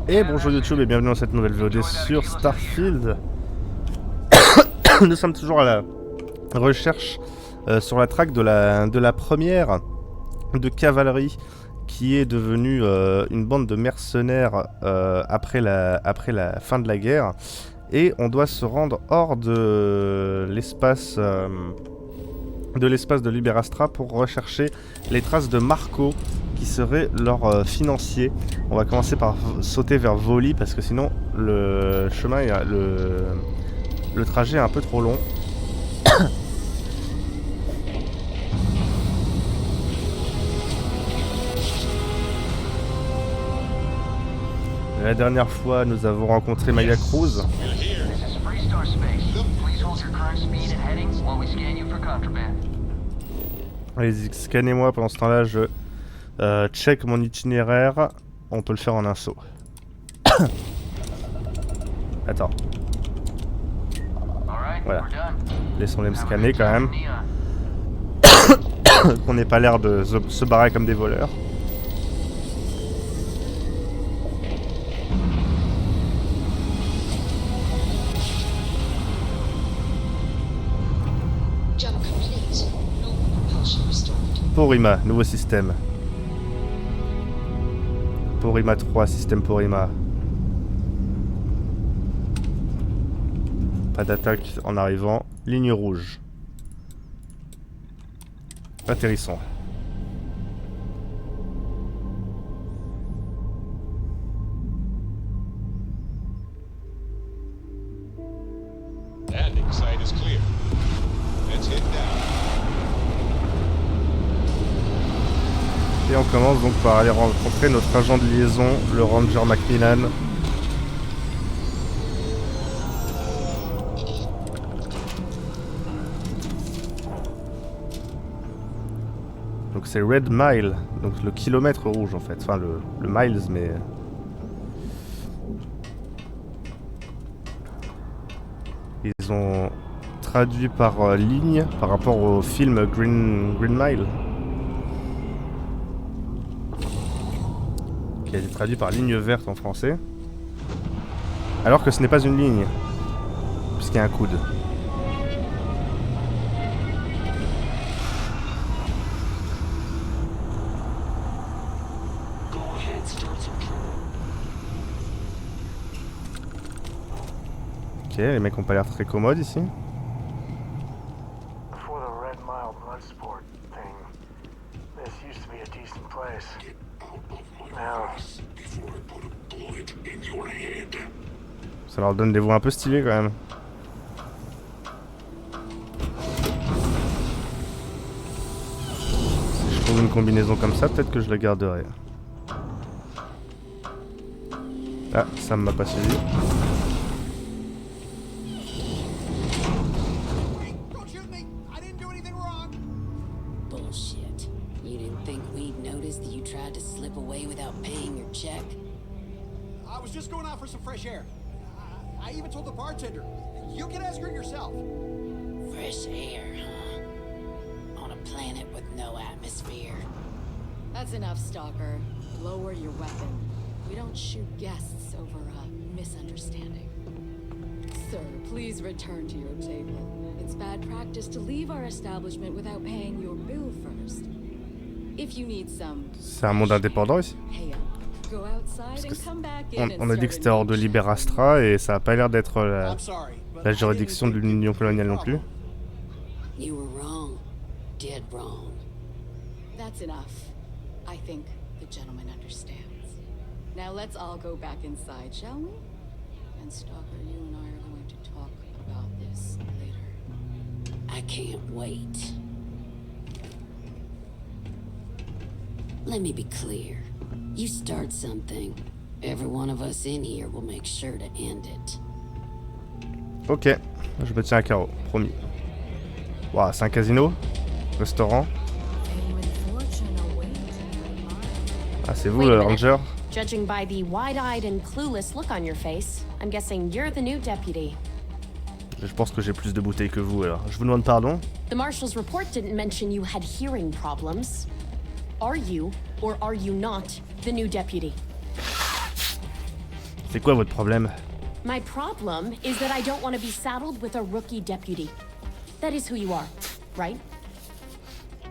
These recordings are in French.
Et bonjour YouTube et bienvenue dans cette nouvelle VOD sur Starfield. Nous sommes toujours à la recherche sur la traque de la première de cavalerie qui est devenue une bande de mercenaires après la fin de la guerre. Et on doit se rendre hors de l'espace de Liber Astra pour rechercher les traces de Marco qui serait leur financier. On va commencer par sauter vers Voli parce que sinon le chemin, le trajet est un peu trop long. La dernière fois, nous avons rencontré Ligne Rouge. Allez-y, scannez-moi. Pendant ce temps-là, je check mon itinéraire. On peut le faire en un saut. Attends. Voilà. Laissons-les me scanner quand même. Qu'on n'ait pas l'air de se barrer comme des voleurs. Porima, nouveau système. Porima 3, système Porima. Pas d'attaque en arrivant. Ligne rouge. Atterrissons. Landing site is clear. Let's hit down. Et on commence donc par aller rencontrer notre agent de liaison, le Ranger Macmillan. Donc c'est Red Mile, donc le kilomètre rouge en fait, enfin le miles mais... Ils ont traduit par ligne par rapport au film Green Mile. Qui a été traduit par ligne verte en français. Alors que ce n'est pas une ligne, puisqu'il y a un coude. Ok, les mecs ont pas l'air très commodes ici. Ça leur donne des voix un peu stylées quand même. Si je trouve une combinaison comme ça, peut-être que je la garderai. Ah, ça m'a pas suivi. Bullshit. You didn't think we'd notice that you tried to slip away without paying your check? I was just going out for some fresh air. I even told the bartender. You can ask her yourself. Fresh air, huh? On a planet with no atmosphere. That's enough, Stalker. Lower your weapon. We don't shoot guests over a misunderstanding. Sir, please return to your table. It's bad practice to leave our establishment without paying your bill first. If you need some... C'est un monde indépendant ici. Hey, go outside and come back in On a dit que c'était hors de Liber Astra et ça a pas l'air d'être la juridiction de l'Union coloniale non plus. You were wrong. Dead wrong. That's enough. I think the gentleman understands. Now let's all go back inside, shall we? And Stalker, you and I are going to talk about this later. I can't wait. Let me be clear. You start something, every one of us in here will make sure to end it. Ok, je me tiens à carreau, promis. Waouh, c'est un casino? Restaurant? Ah, c'est vous le ranger? Judging by the wide-eyed and clueless look on your face, I'm guessing you're the new deputy. Je pense que j'ai plus de bouteilles que vous alors. Je vous demande pardon? The marshal's report didn't mention you had hearing problems. Are you, or are you not, the new deputy? C'est quoi votre problème? My problem is that I don't want to be saddled with a rookie deputy. That is who you are, right?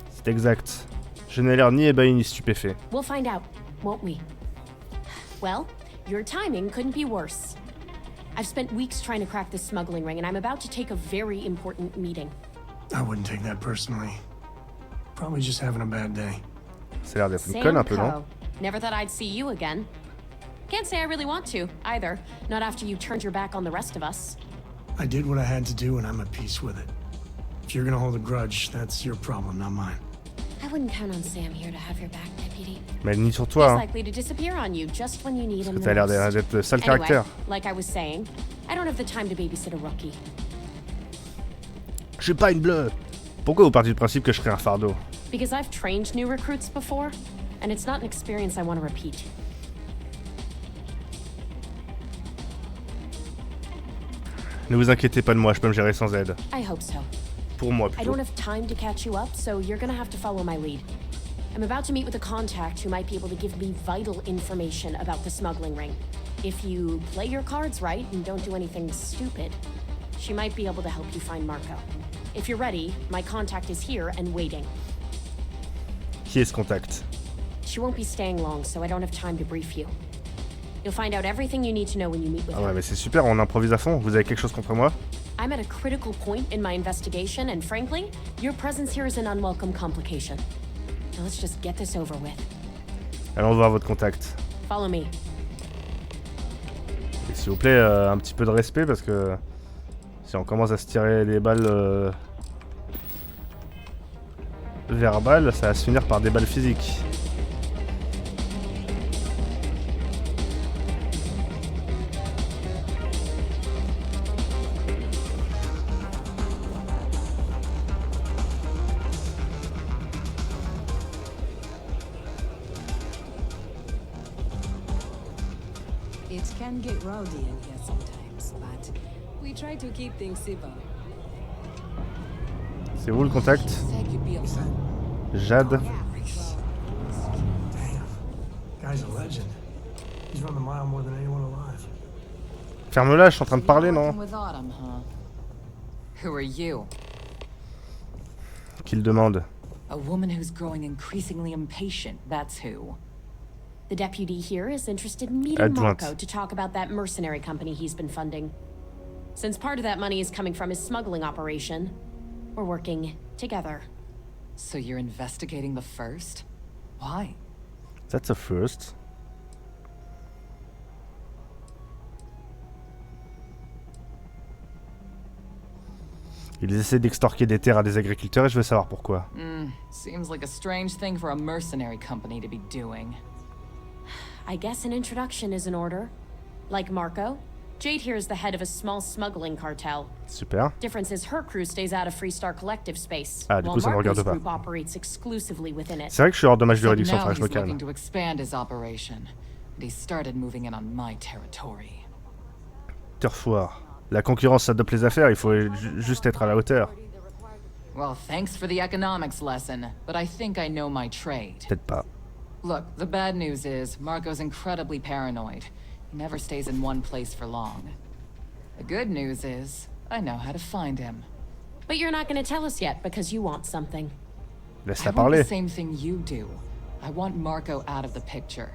C'est exact. Je n'ai l'air ni ébahi ni stupéfait. We'll find out, won't we? Well, your timing couldn't be worse. I've spent weeks trying to crack this smuggling ring, and I'm about to take a very important meeting. I wouldn't take that personally. Probably just having a bad day. Ça a l'air d'être une conne un peu, non? Samco. Never thought I'd see you again. Can't say I really want to, either. Not after you turned your back on the rest of us. I did what I had to do and I'm at peace with it. If you're gonna hold a grudge, that's your problem, not mine. I wouldn't count on Sam here to have your back, deputy. Mais elle nie sur toi, He's hein. likely to disappear on you just when you need him T'as l'air the most. d'être sale Anyway, caractère. like I was saying, I don't have the time to babysit a rookie. Je suis pas une bleue. Pourquoi vous partez du principe que je serais un fardeau? Because I've trained new recruits before, and it's not an experience I want to repeat. Ne vous inquiétez pas de moi, je peux me gérer sans aide. I hope so. Pour moi, I plutôt. don't have time to catch you up, so you're gonna have to follow my lead. I'm about to meet with a contact who might be able to give me vital information about the smuggling ring. If you play your cards right and don't do anything stupid, she might be able to help you find Marco. If you're ready, my contact is here and waiting. Qui est ce contact? She won't be staying long, so I don't have time to brief you. You'll find out everything you need to know when you meet with Ah ouais, her. mais c'est super, on improvise à fond. Vous avez quelque chose contre moi? I'm at a critical point in my investigation, and frankly, your presence here is an unwelcome complication. Now let's just get this over with. Allons voir votre contact. Follow me. Et s'il vous plaît, un petit peu de respect parce que si on commence à se tirer des balles verbales, ça va se finir par des balles physiques. It can get rowdy in here sometimes, but we try to keep things civil. C'est vous le contact? Said you'd be upset. Jade. Damn. Guy's a legend. He's run the mile more than anyone alive. Ferme-la, je suis en train de parler, non? With Autumn, huh? Who are you? Qu'il demande. A woman who's growing increasingly impatient, that's who. The deputy here is interested in meeting Advance. Marco to talk about that mercenary company he's been funding. Since part of that money is coming from his smuggling operation, we're working together. So you're investigating the first? Why? That's a first. Ils essaient d'extorquer des terres à des agriculteurs et je veux savoir pourquoi. Seems like a strange thing for a mercenary company to be doing. I guess an introduction is in order. Like Marco, Jade here is the head of a small smuggling cartel. Super. Difference is her crew stays out of Freestar Collective space, Ah, du while coup, ça me regarde Marco's pas. group operates exclusively within it. C'est vrai que je suis hors dommage de But réduction, now enfin je me he's looking calme. to expand his operation, and he started moving in on my territory. Turfoir. La concurrence adopte les affaires, il faut juste être à la hauteur. Well, thanks for the economics lesson, but I think I know my trade. Peut-être pas. Look, the bad news is Marco's incredibly paranoid. He never stays in one place for long. The good news is I know how to find him. But you're not going to tell us yet because you want something. I Laisse-la want the parler. same thing you do. I want Marco out of the picture.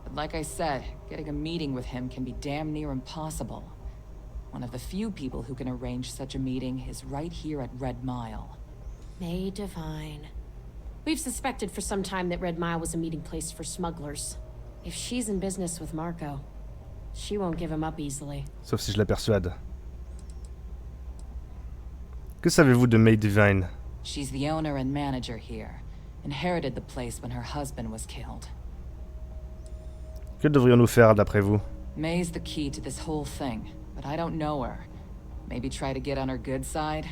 But like I said, getting a meeting with him can be damn near impossible. One of the few people who can arrange such a meeting is right here at Red Mile. May divine. We've suspected for some time that Red Mile was a meeting place for smugglers. If she's in business with Marco, she won't give him up easily. Sauf si je la persuade. Que savez-vous de May Divine? She's the owner and manager here. Inherited the place when her husband was killed. Que devrions-nous faire d'après vous? May's the key to this whole thing, but I don't know her. Maybe try to get on her good side?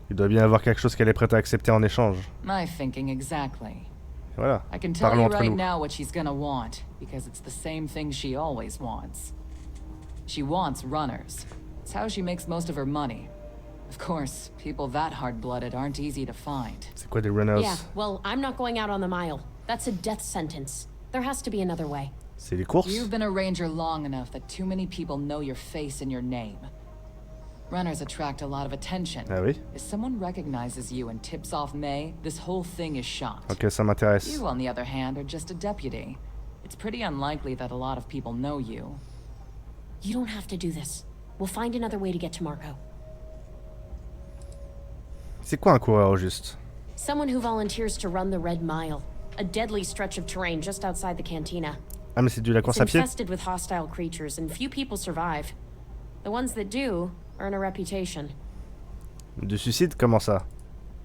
Il doit bien y avoir quelque chose qu'elle est prête à accepter en échange. My thinking exactly. Voilà. I can tell Parlons you entre right nous. now what she's gonna want, because it's the same thing she always wants. She wants runners. It's how she makes most of her money. Of course, people that hard-blooded aren't easy to find. C'est quoi des runners? Yeah, well, I'm not going out on the mile. That's a death sentence. There has to be another way. C'est les courses. You've been a ranger long enough that too many people know your face and your name. Runners attract a lot of attention. Ah oui. If someone recognizes you and tips off May, this whole thing is shot. Ok, ça m'intéresse. You, on the other hand, are just a deputy. It's pretty unlikely that a lot of people know you. You don't have to do this. We'll find another way to get to Marco. C'est quoi un coureur au juste? Someone who volunteers to run the Red Mile, a deadly stretch of terrain just outside the cantina. Ah mais c'est de la course It's à pied? infested with hostile creatures, and few people survive. The ones that do earn a reputation. Du suicide, comment ça?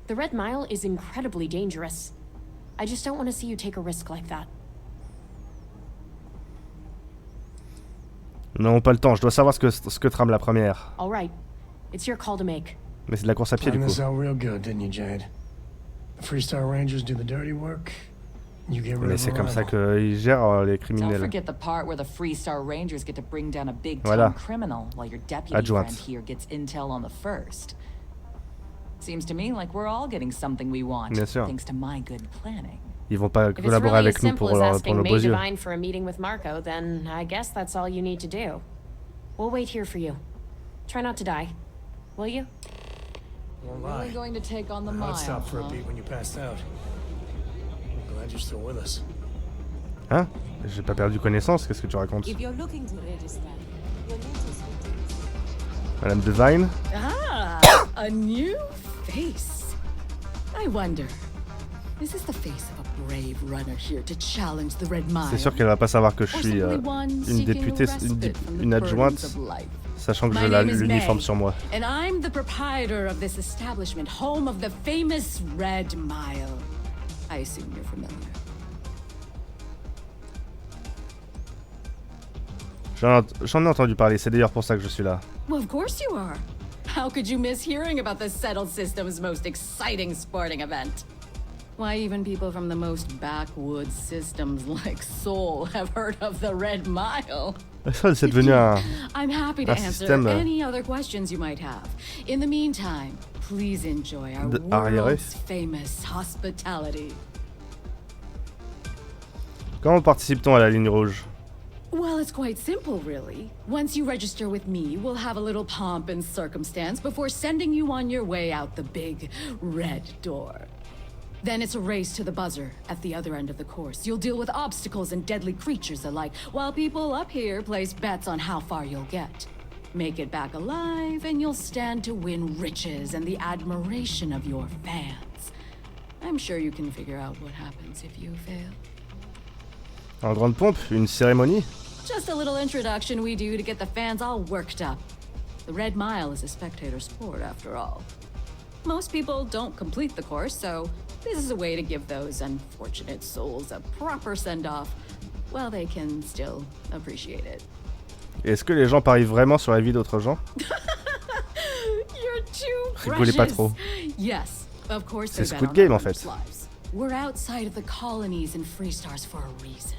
The Red Mile is incredibly dangerous. I just don't want to see you take a risk like that. Non, pas le temps, je dois savoir ce que trame la première. All right, it's your call to make. Mais c'est de la course à pied du Planned coup. this out real good, didn't you, Jade? The Freestar Rangers do the dirty work. You get rid Mais of c'est a comme ça rival. qu'ils gèrent les Don't criminels. forget the part where the Freestar Rangers get to bring down a big Voilà. time criminal while your deputy Adjointe. friend here gets intel on the first. Seems to me like we're all getting something we want, Bien sûr. thanks to my good planning. Ils vont pas If it's collaborer really as avec nous simple pour, as pour asking nos May beaux yeux. Divine for a meeting with Marco, then I guess that's all you need to do. We'll wait here for you. Try not to die. Will you? Won't Really lie. going to take on the My mile, heart stopped for a huh? beat when you passed out. I'm glad you're still with us. Hein? J'ai pas perdu connaissance, qu'est-ce que tu racontes? If you're looking to register, you'll need to speak to us. Madame Devine? Ah, a new face. I wonder, is this the face of a brave runner here to challenge the Red Mile? C'est sûr qu'elle va pas savoir que je Or suis simply one une seeking députée, respite from the une adjointe, burdens of life? sachant que My j'ai name is l'uniforme May, sur moi. And I'm the proprietor of this establishment, home of the famous Red Mile. I assume you're familiar. J'en ai entendu parler, c'est d'ailleurs pour ça que je suis là. Well, of course you are. How could you miss hearing about the Settled System's most exciting sporting event? Why, even people from the most backwoods systems like Seoul have heard of the Red Mile. Ça, c'est devenu un... I'm happy to un answer système, any other questions you might have. In the meantime, please enjoy our arriéré. world's famous hospitality. Comment participe-t-on à la ligne rouge? Well, it's quite simple, really. Once you register with me, we'll have a little pomp and circumstance before sending you on your way out the big red door. Then it's a race to the buzzer at the other end of the course. You'll deal with obstacles and deadly creatures alike, while people up here place bets on how far you'll get. Make it back alive, and you'll stand to win riches and the admiration of your fans. I'm sure you can figure out what happens if you fail. En grande pompe, une cérémonie? Just a little introduction we do to get the fans all worked up. The Red Mile is a spectator sport, after all. Most people don't complete the course, so this is a way to give those unfortunate souls a proper send-off, while they can still appreciate it. Est-ce que les gens parient vraiment sur la vie d'autres gens? You're too Rigolez pas precious. trop. Yes, of course C'est they bet Squid on Game, en others' fait. lives. We're outside of the colonies and Freestars for a reason.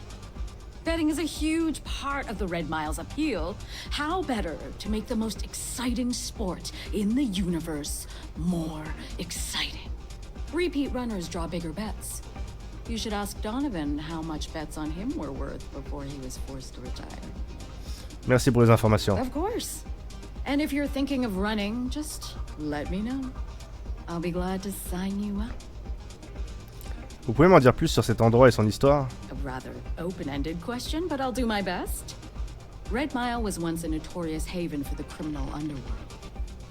Betting is a huge part of the Red Mile's appeal. How better to make the most exciting sport in the universe more exciting? Repeat runners draw bigger bets. You should ask Donovan how much bets on him were worth before he was forced to retire. Merci pour les informations. Of course. And if you're thinking of running, just let me know. I'll be glad to sign you up. Vous pouvez m'en dire plus sur cet endroit et son histoire? A rather open-ended question, but I'll do my best. Red Mile was once a notorious haven for the criminal underworld.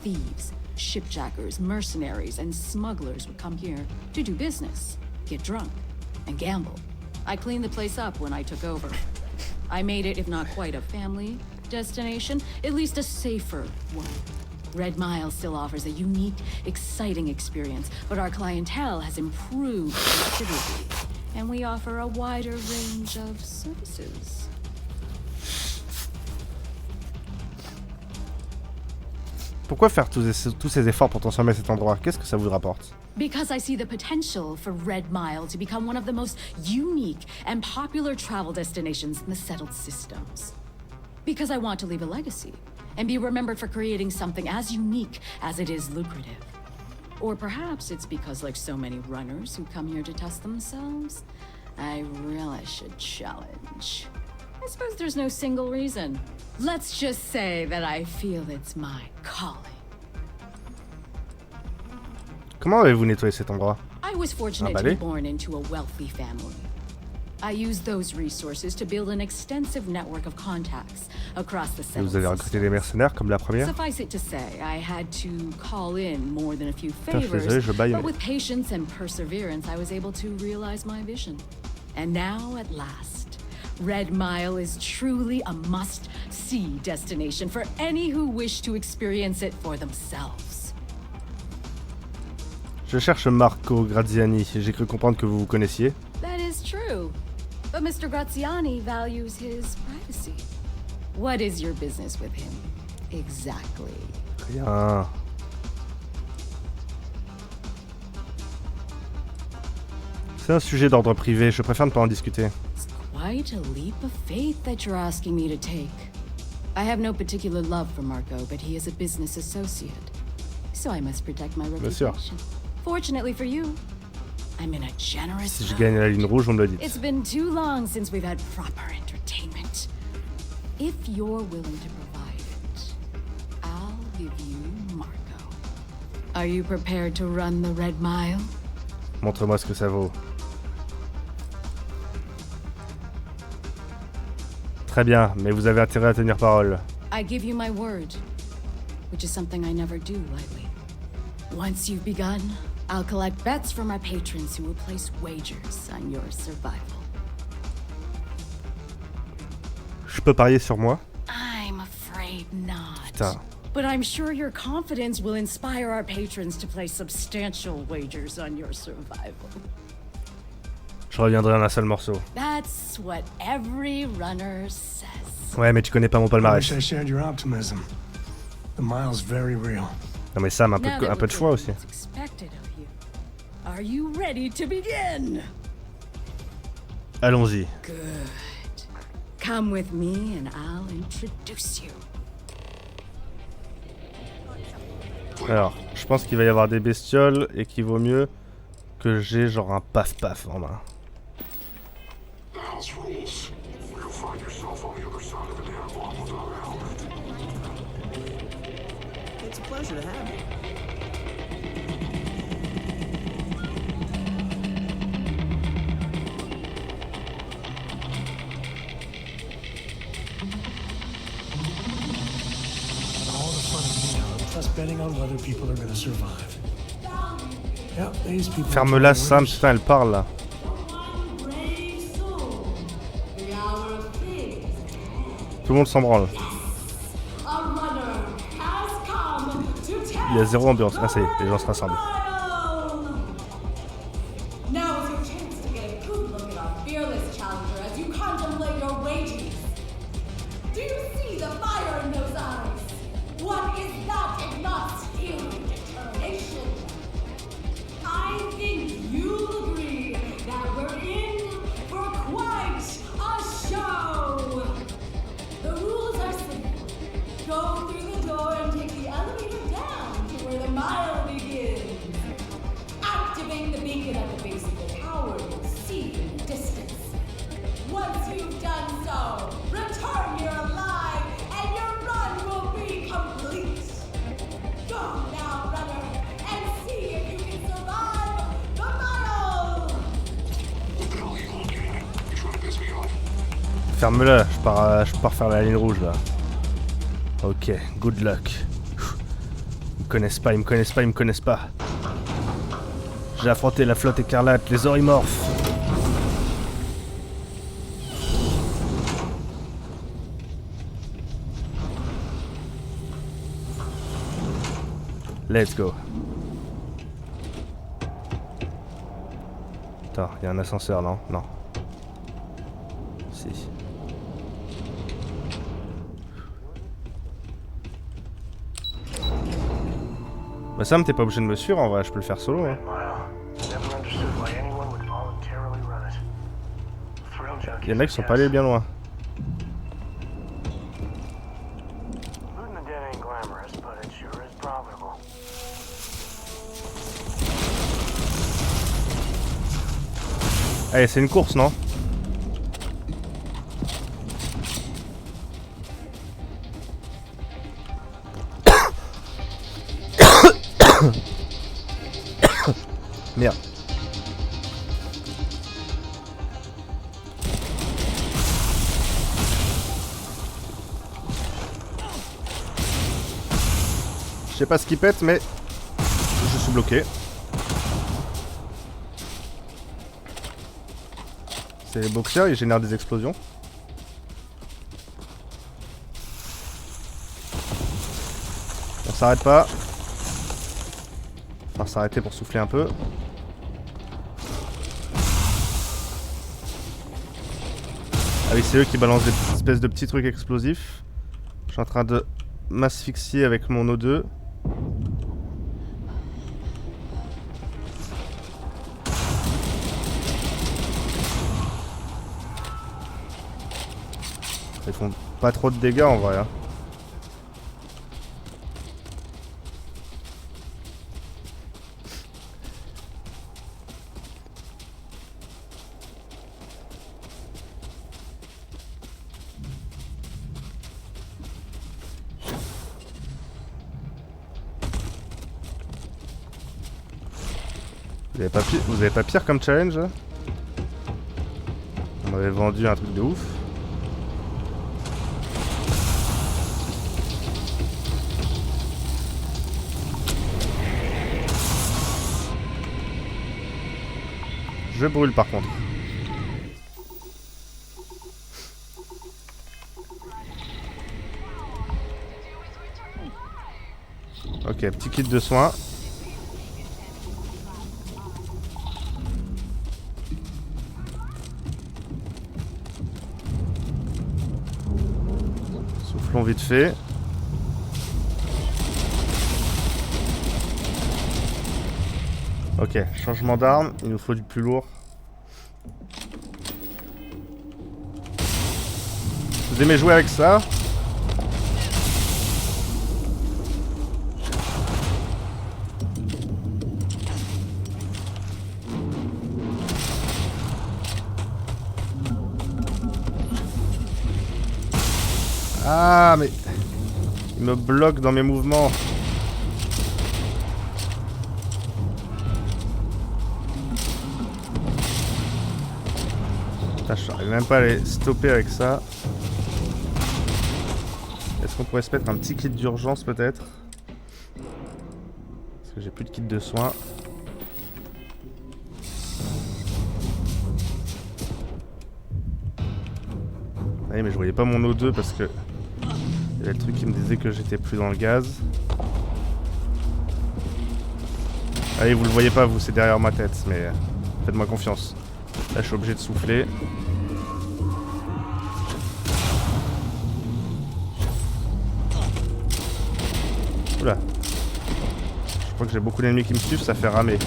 Thieves, shipjackers, mercenaries, and smugglers would come here to do business, get drunk, and gamble. I cleaned the place up when I took over. I made it, if not quite a family destination, at least a safer one. Red Mile still offers a unique, exciting experience, but our clientele has improved considerably, and we offer a wider range of services. Pourquoi faire tous ces efforts pour transformer cet endroit? Qu'est-ce que ça vous rapporte? Because I see the potential for Red Mile to become one of the most unique and popular travel destinations in the settled systems. Because I want to leave a legacy and be remembered for creating something as unique as it is lucrative. Or perhaps it's because, like so many runners who come here to test themselves, I really should challenge I suppose there's no single reason. Let's just say that I feel it's my calling. Comment avez-vous nettoyé cet endroit? I was fortunate to be born into a wealthy family. I used those resources to build an extensive network of contacts across the Et vous avez recruté des mercenaires comme la première? Suffice it to say, I had to call in more than a few Putain, je suis désolé, je baille, but mais... with patience and perseverance, I was able to realize my vision. And now, at last, Red Mile is truly a must-see destination for any who wish to experience it for themselves. Je cherche Marco Graziani. J'ai cru comprendre que vous vous connaissiez. That is true. But Mr. Graziani values his privacy. What is your business with him? Exactly. Rien. C'est un sujet d'ordre privé, je préfère ne pas en discuter. It's quite a leap of faith that you're asking me to take. I have no particular love for Marco, but he is a business associate. So I must protect my reputation. Fortunately for you, I'm in a generous Si je gagne la ligne rouge, on me le dit. It's been too long since we've had proper entertainment. If you're willing to provide it, I'll give you Marco. Are you prepared to run the Red Mile? Montre-moi ce que ça vaut. Très bien, mais vous avez intérêt à tenir parole. I give you my word, which is something I never do lightly. Once you've begun, I'll collect bets from our patrons who will place wagers on your survival. Je peux parier sur moi? I'm afraid not. Putain. But I'm sure your confidence will inspire our patrons to place substantial wagers on your survival. Je reviendrai en un seul morceau. That's what every runner says. Ouais, mais tu connais pas mon I palmarès. wish I shared your optimism. The mile's very real. Non mais Sam, un peu de choix aussi. Are you ready to begin? Allons-y. Good. Come with me and I'll introduce you. Alors, je pense qu'il va y avoir des bestioles et qu'il vaut mieux que j'ai genre un paf-paf en main. It's a pleasure to have you. Betting on whether people are gonna survive. Yeah, these people. Ferme-la, Sam, putain, elle parle là. Tout le monde s'en branle. Il y a zéro ambiance. Ah, ça y est, les gens se rassemblent. Ferme-la, je pars faire la ligne rouge là. Ok, good luck. Ils me connaissent pas, ils me connaissent pas, ils me connaissent pas. J'ai affronté la flotte écarlate, les orimorphes. Let's go. Attends, il y a un ascenseur, non? Non. Si. Bah Sam, t'es pas obligé de me suivre, en vrai, je peux le faire solo. Hein. Il y en a qui sont pas allés bien loin. Allez, c'est une course, non? Merde. Je sais pas ce qui pète, mais je suis bloqué. C'est les boxers, ils génèrent des explosions. On s'arrête pas. On va s'arrêter pour souffler un peu. Ah oui, c'est eux qui balancent des espèces de petits trucs explosifs. Je suis en train de m'asphyxier avec mon O2. Ils font pas trop de dégâts en vrai. Hein. Vous avez pas pire comme challenge là? On m'avait vendu un truc de ouf. Je brûle par contre. Ok, petit kit de soins. Soufflons vite fait. Ok, changement d'arme, il nous faut du plus lourd. Vous aimez jouer avec ça? Ah mais... il me bloque dans mes mouvements. Je n'arrive même pas à les stopper avec ça. Est-ce qu'on pourrait se mettre un petit kit d'urgence peut-être? Parce que j'ai plus de kit de soins. Ah oui, mais je voyais pas mon O2 parce que il y avait le truc qui me disait que j'étais plus dans le gaz. Allez, vous le voyez pas, vous, c'est derrière ma tête, mais faites-moi confiance. Là, je suis obligé de souffler. Oula. Je crois que j'ai beaucoup d'ennemis qui me suivent, ça fait ramer.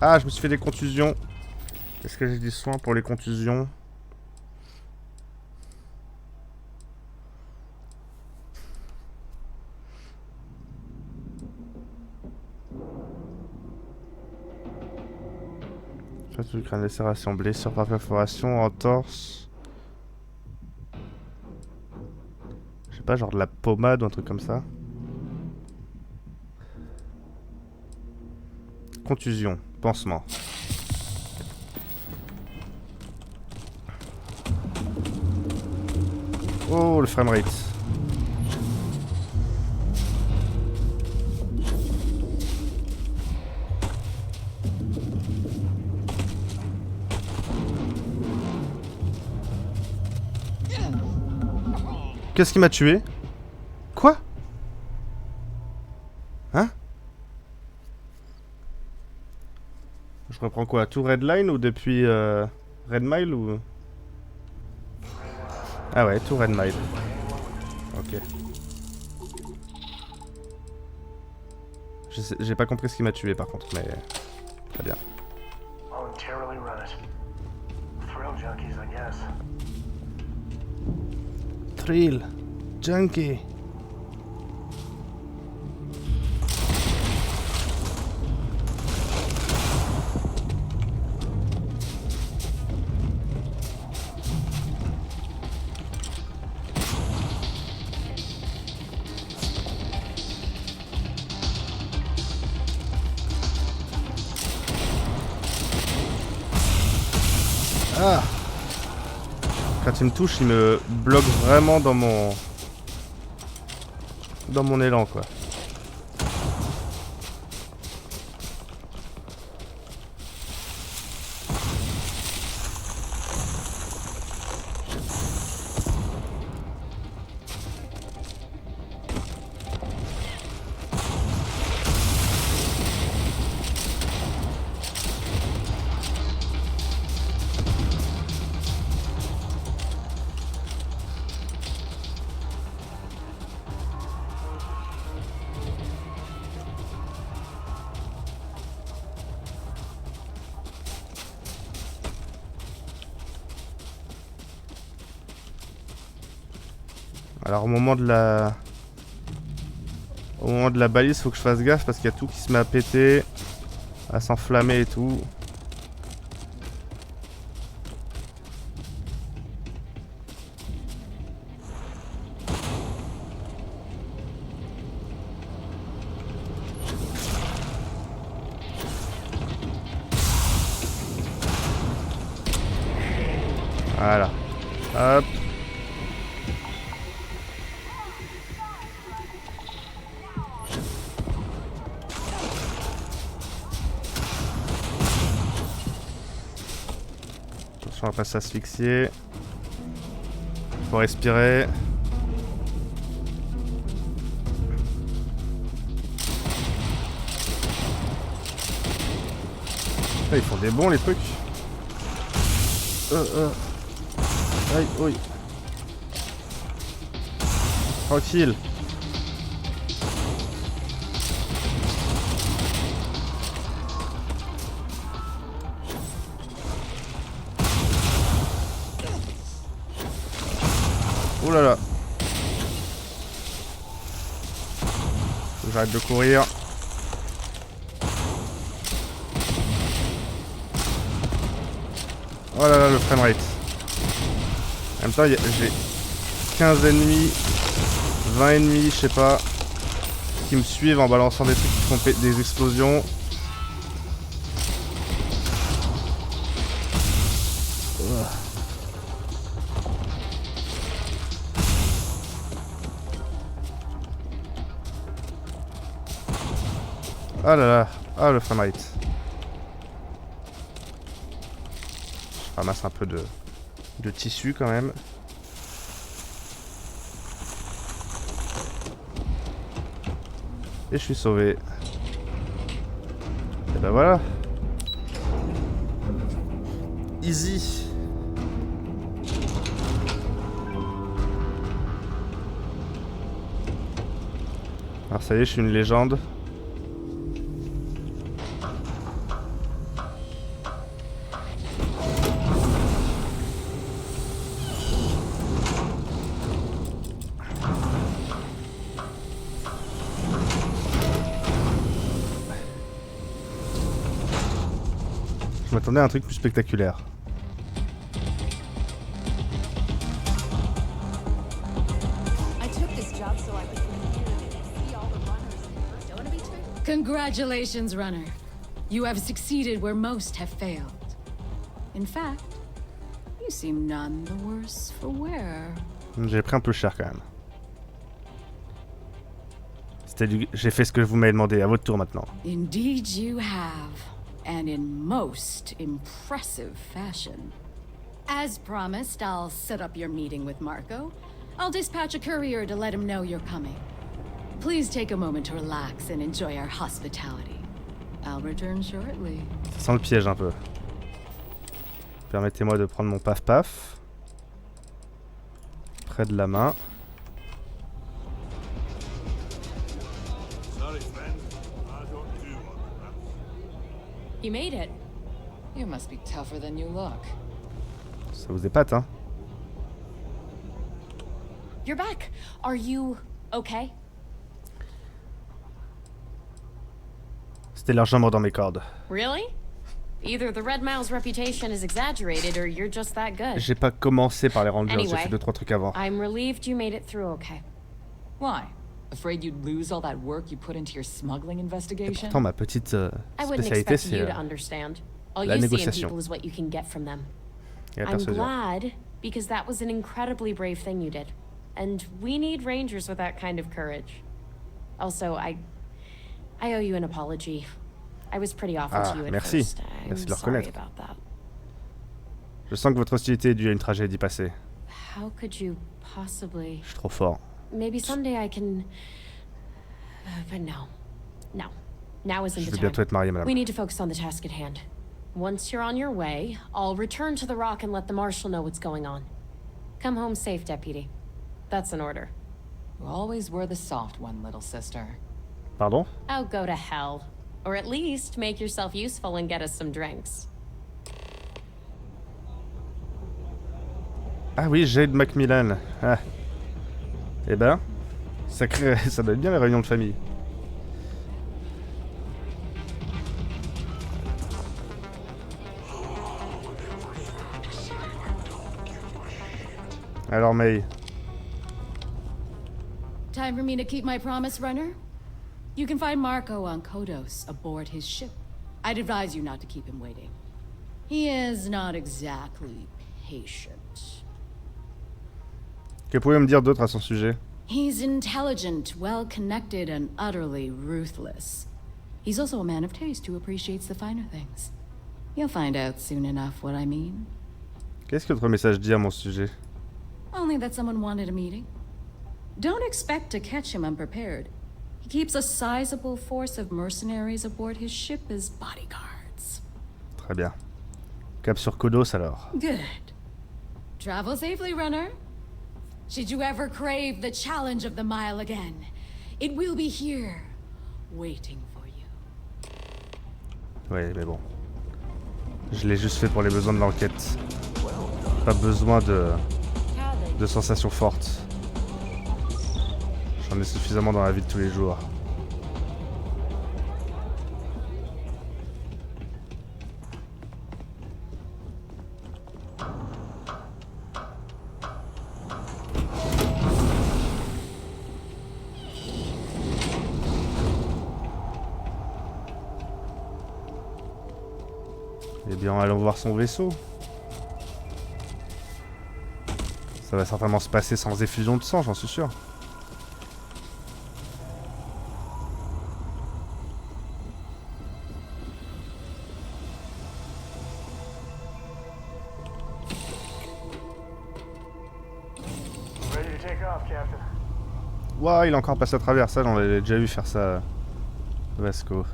Ah, je me suis fait des contusions. Est-ce que j'ai des soins pour les contusions? Fracture du crâne, lacération, blessure par perforation, entorse. Je sais pas, genre de la pommade ou un truc comme ça. Contusion, pansement. Oh, le framerate. Qu'est-ce qui m'a tué? Quoi? Hein? Je reprends quoi? Tout Red Line ou depuis Red Mile ou... Ah ouais, tout Red Mile. Ok. J'ai pas compris ce qui m'a tué par contre, mais... Très bien. Thrill Junkie. il me touche, il me bloque vraiment dans mon élan quoi. Alors au moment de la balise, faut que je fasse gaffe parce qu'il y a tout qui se met à péter, à s'enflammer et tout. Voilà. Hop. On va pas s'asphyxier. Faut respirer. Ah, ils font des bons les trucs. Aïe, oui. Tranquille. Oh là là. J'arrête de courir. Oh là là, le framerate. En même temps, j'ai 15 ennemis, 20 ennemis, je sais pas, qui me suivent en balançant des trucs qui font des explosions. Ah là là, ah le framerate. Je ramasse un peu de tissu quand même. Et je suis sauvé. Et ben voilà. Easy. Alors ça y est, je suis une légende. Je m'attendais à un truc plus spectaculaire. Congratulations, runner. You have succeeded where most have failed. In fact, you seem none the worse for wear. J'ai pris un peu cher quand même. J'ai fait ce que vous m'avez demandé. À votre tour maintenant. Indeed you have. And in most impressive fashion. As promised, I'll set up your meeting with Marco. I'll dispatch a courier to let him know you're coming. Please take a moment to relax and enjoy our hospitality. I'll return shortly. Ça sent le piège un peu. Permettez-moi de prendre mon paf-paf. Près de la main. You made it. You must be tougher than you look. Ça vous épate, hein? You're back. Are you okay? C'était largement dans mes cordes. Really? Either the Red Mile's reputation is exaggerated or you're just that good. J'ai pas commencé par les rendus, j'ai fait Anyway, 2-3 trucs avant. I'm relieved you made it through okay. Why? Afraid you'd lose all that work you put into your smuggling Et investigation? pourtant, ma petite I wouldn't spécialité, expect c'est you to understand. All la you see in négociation. people is what you can get from them. et la I'm persuasion. glad because that was an incredibly brave thing you did. And we need rangers with that kind of courage. Also, I owe you an apology. I was pretty awful to you at merci. first. I'm Merci de le sorry reconnaître. about that. Je sens que votre hostilité est due à une tragédie passée. How could you possibly... Je suis trop fort. Maybe someday I can... but no. No. Now isn't Je the vais time. bientôt être marié, madame. We need to focus on the task at hand. Once you're on your way, I'll return to the rock and let the marshal know what's going on. Come home safe, deputy. That's an order. You always were the soft one, little sister. Pardon? Oh, go to hell. Or at least make yourself useful and get us some drinks. Ah oui, Jade Macmillan. Ah. Eh ben, ça doit être bien les réunions de famille. Alors May, Time for me to keep my promise, runner? You can find Marco on Kodos aboard his ship. I'd advise you not to keep him waiting. He is not exactly patient. que pouvez-vous me dire d'autre à son sujet? He's intelligent, well-connected, and utterly ruthless. He's also a man of taste who appreciates the finer things. You'll find out soon enough what I mean. Qu'est-ce que votre message dit à mon sujet? Only that someone wanted a meeting. Don't expect to catch him unprepared. He keeps a sizable force of mercenaries aboard his ship as bodyguards. Très bien. Cap sur Kodos alors. Good. Travel safely, runner. Should you ever crave the challenge of the mile again, it will be here, waiting for you. Ouais, mais bon. Je l'ai juste fait pour les besoins de l'enquête. Pas besoin de sensations fortes. J'en ai suffisamment dans la vie de tous les jours. Eh bien, allons voir son vaisseau. Ça va certainement se passer sans effusion de sang, j'en suis sûr. Waouh, il a encore passé à travers ça, j'en ai déjà vu faire ça. Vasco.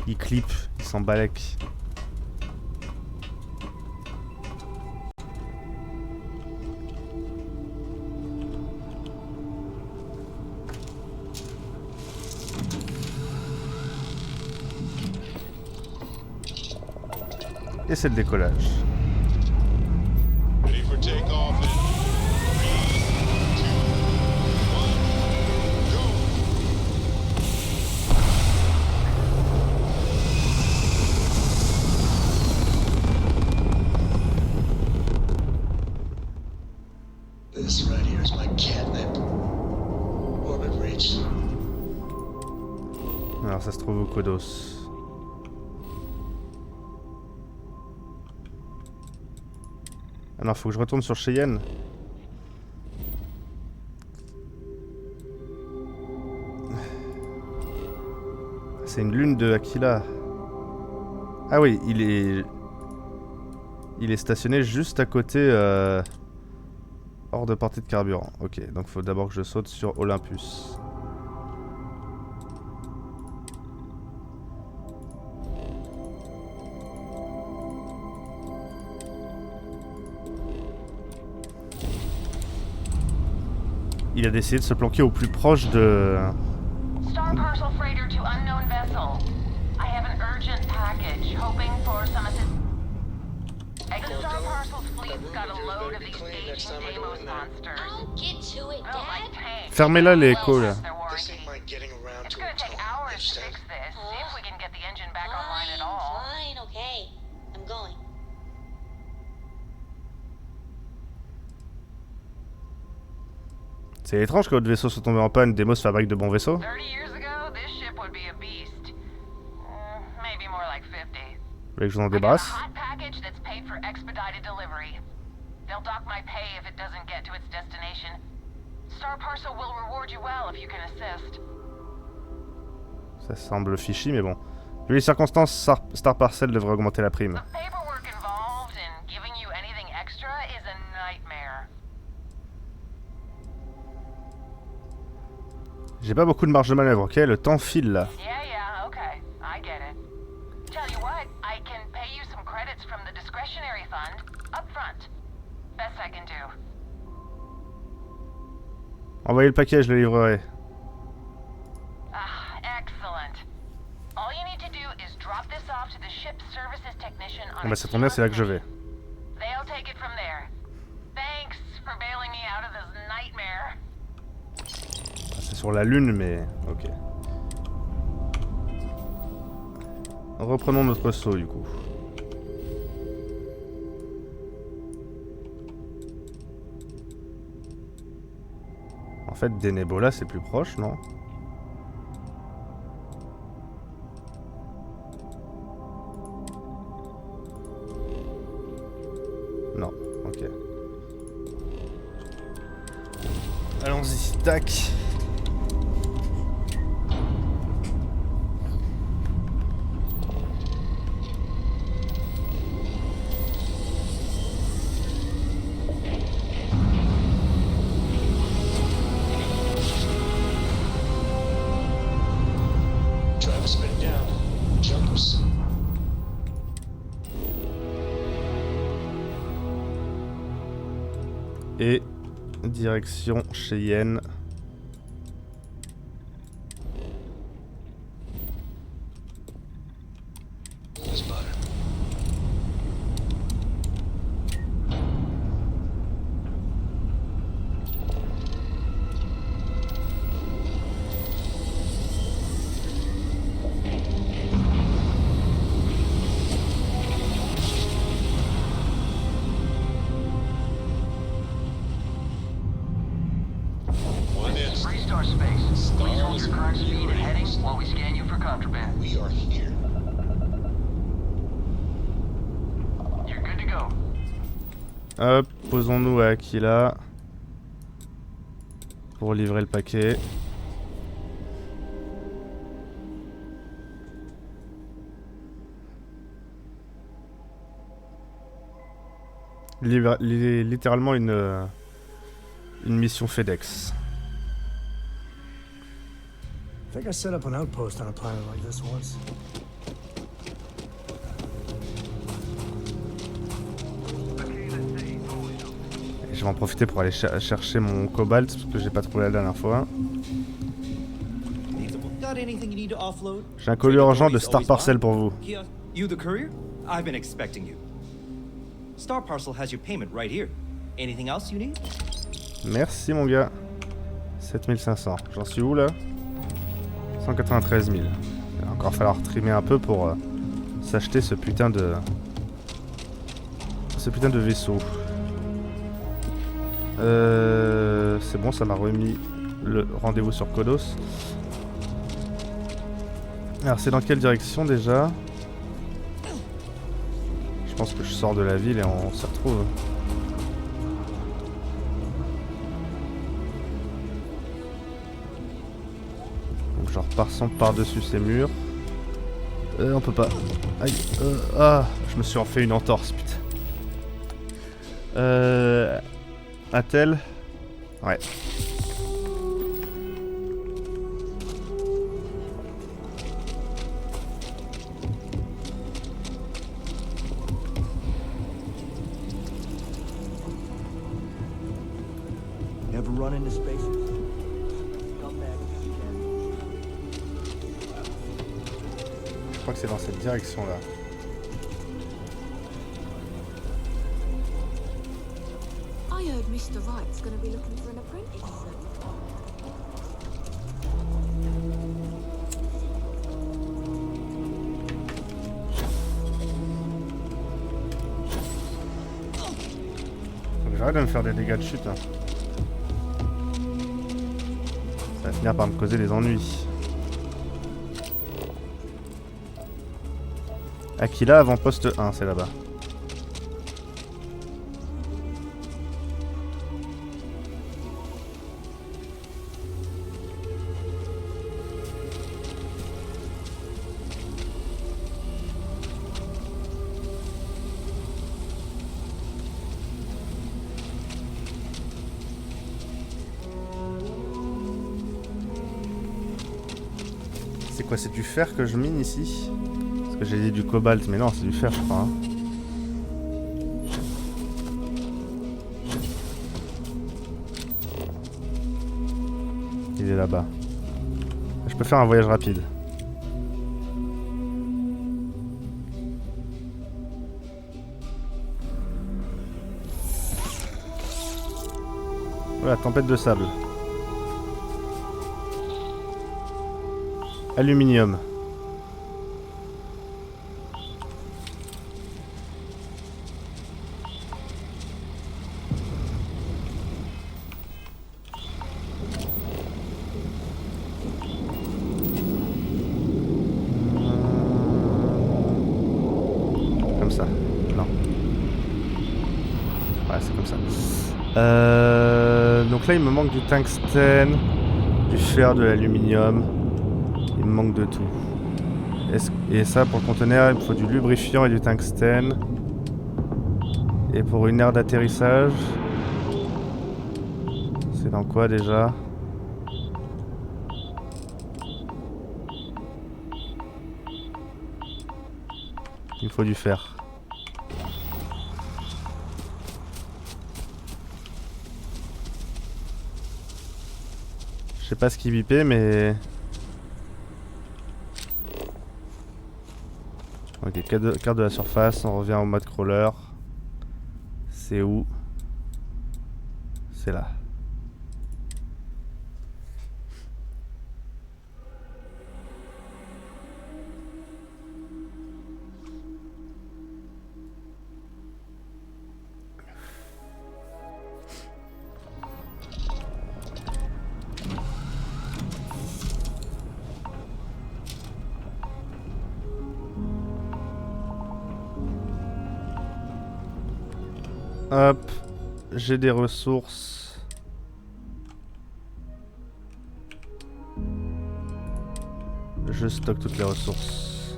Il clip, il s'en balèque. Et c'est le décollage. Ready for takeoff in 3, 2, 1, go! This right here is my catnip. Orbit reached. Alors ça se trouve au Kodos. Ah non, faut que je retourne sur Cheyenne. C'est une lune de Aquila. Ah oui, il est stationné juste à côté, hors de portée de carburant. Ok, donc faut d'abord que je saute sur Olympus. Il a décidé de se planquer au plus proche de... Star parcel freighter to unknown vessel. I have an urgent package, hoping for some assistance. Star parcel's fleet's got a load of these aging Deimos monsters. I'll get to it, Dad. Fermez-la les échos là. This ain't like getting around It's to gonna a take tunnel. hours to fix this, if we can get the engine back online at all. Fine, okay. I'm going. C'est étrange que votre vaisseau soit tombé en panne. Deimos fabrique de bons vaisseaux. 30 years ago, this ship would be a beast. Maybe more like 50. Vous voulez que je vous en I got a débarrasse? hot package that's paid for expedited delivery. to its destination. Star Parcel will reward you well if you can assist. Ça semble fichi, mais bon. Vu les circonstances, Star Parcel devrait augmenter la prime. The paperwork involved in giving you anything extra is a nightmare. J'ai pas beaucoup de marge de manœuvre, ok? Le temps file là. Yeah, okay. I get it. Tell you what, I can pay you some credits from the discretionary fund up front. Best I can do. Envoyez le paquet, je le livrerai. Ah, excellent. All you need to do is drop this off to the ship services technician on Ah bah ça tombe bien, c'est là que je vais. They'll take it from there. Thanks for bailing me out of this nightmare. C'est sur la lune, mais ok. Reprenons notre saut du coup. En fait, Denebola c'est plus proche, non? Non, ok. Allons-y, tac. Et direction Cheyenne. Restart space. Please hold your current speed and heading while we scan you for contraband. We are here. You're good to go. Hop, posons-nous à Aquila pour livrer le paquet. Littéralement une mission FedEx. I think I set up an outpost on a planet like this once. Et je vais en profiter pour aller chercher mon cobalt parce que j'ai pas trouvé la dernière fois. J'ai un colis urgent de Star Parcel pour vous. You the courier? I've been expecting you. Star Parcel has your payment right here. Anything else you need? Merci mon gars. 7500. J'en suis où là? 193 000. Il va encore falloir trimer un peu pour s'acheter ce putain de vaisseau. C'est bon, ça m'a remis le rendez-vous sur Kodos. Alors c'est dans quelle direction déjà? Je pense que je sors de la ville et on se retrouve. Donc je repars sans par-dessus ces murs. On peut pas. Aïe. Ah, je me suis en fait une entorse, putain. A-t-elle? Ouais. Never run into spaces. Come back if you can. Je crois que c'est dans cette direction-là. I heard Mr. Wright's gonna be looking for an apprentice soon. Faut que j'arrête de me faire des dégâts de chute. Hein. Ça va finir par me causer des ennuis. Aquila avant poste 1, c'est là-bas. C'est quoi, c'est du fer que je mine ici? Parce que j'ai dit du cobalt, mais non, c'est du fer, je crois. Hein. Il est là-bas. Je peux faire un voyage rapide. Voilà, tempête de sable. Aluminium. Comme ça. Non. Ouais, c'est comme ça. Donc là, il me manque du tungstène, du fer, de l'aluminium. Il me manque de tout. Et ça, pour le conteneur, il me faut du lubrifiant et du tungstène. Et pour une aire d'atterrissage, c'est dans quoi déjà? Il me faut du fer. Je sais pas ce qui bipait, mais... Ok, carte de la surface, on revient au mode crawler. C'est où? C'est là. Hop, j'ai des ressources. Je stocke toutes les ressources.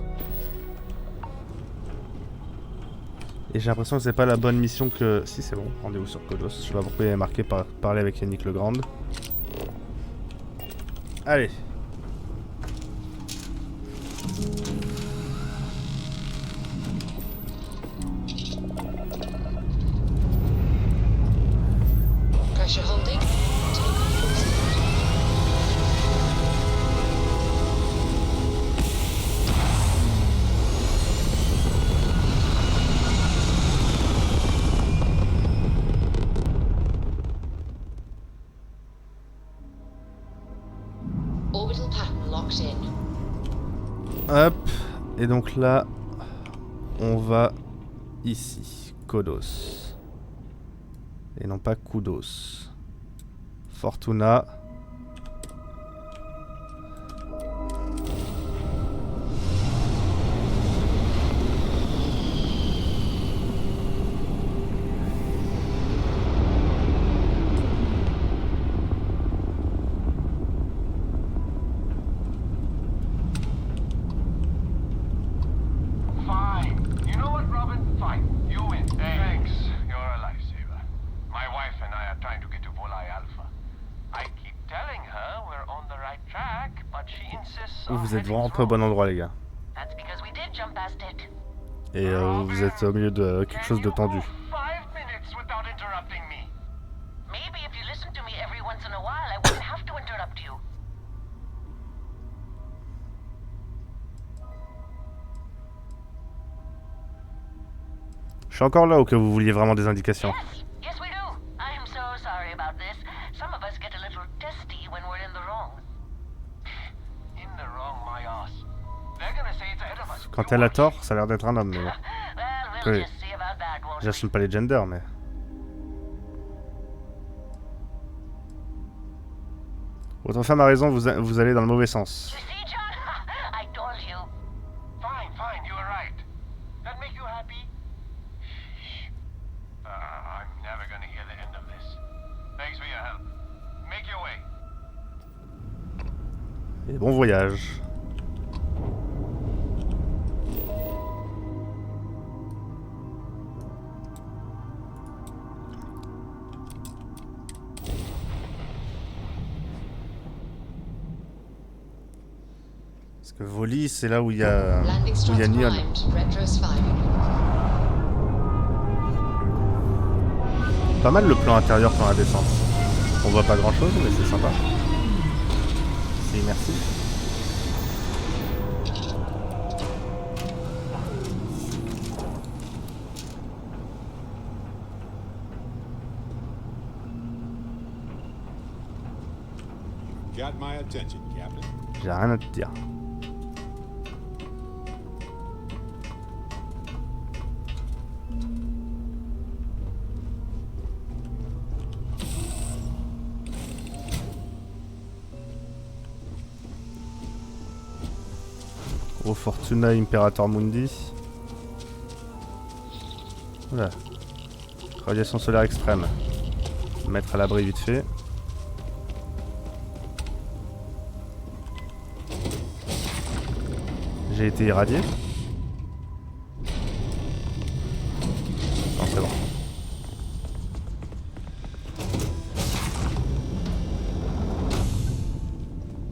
Et j'ai l'impression que c'est pas la bonne mission que... Si, c'est bon, rendez-vous sur Kodos. Je sais pas pourquoi il y avait marqué parler avec Yannick Legrand. Allez. Pressure holding. Orbital pattern locked in. Hop. Et donc là, on va ici. Kodos. Et non pas Kudos. Fortuna. Fine. You know what, Robin? Fine. You win. Thanks. You're a lifesaver. My wife and I are trying to get to Volai Alpha. I keep telling her we're on the right track, but she insists on Vous êtes heading vraiment pas au bon endroit, les gars. That's because we did jump past it. Et vous êtes au milieu de quelque chose de tendu. 5 minutes without interrupting me. Maybe if you listen to me every once in a while, I wouldn't have to interrupt you. Je suis encore là au cas où vous vouliez vraiment des indications. Yes, we do. I am so sorry about this. Some of us get a little testy when we're in the wrong. In the wrong, my ass. They're gonna say it's ahead of us. Quand elle a tort, ça a l'air d'être un homme, mais bon. Well, we'll Oui. just see about that, won't we? J'assume pas les genders, mais... Votre femme a raison, vous allez dans le mauvais sens. You see, John? I told you. Fine, fine, you were right. That make you happy? I'm never gonna hear the end of this. Thanks for your help. Make your way. Et bon voyage. Parce que Voli, c'est là où il y a Nyon. Pas mal le plan intérieur pour la descente. On voit pas grand chose, mais c'est sympa. C'est immersif. Got my attention, Captain. J'ai rien à te dire. Au Fortuna Imperator Mundi. Voilà. Radiation solaire extrême. Mettre à l'abri vite fait. J'ai été irradié. Non, c'est bon.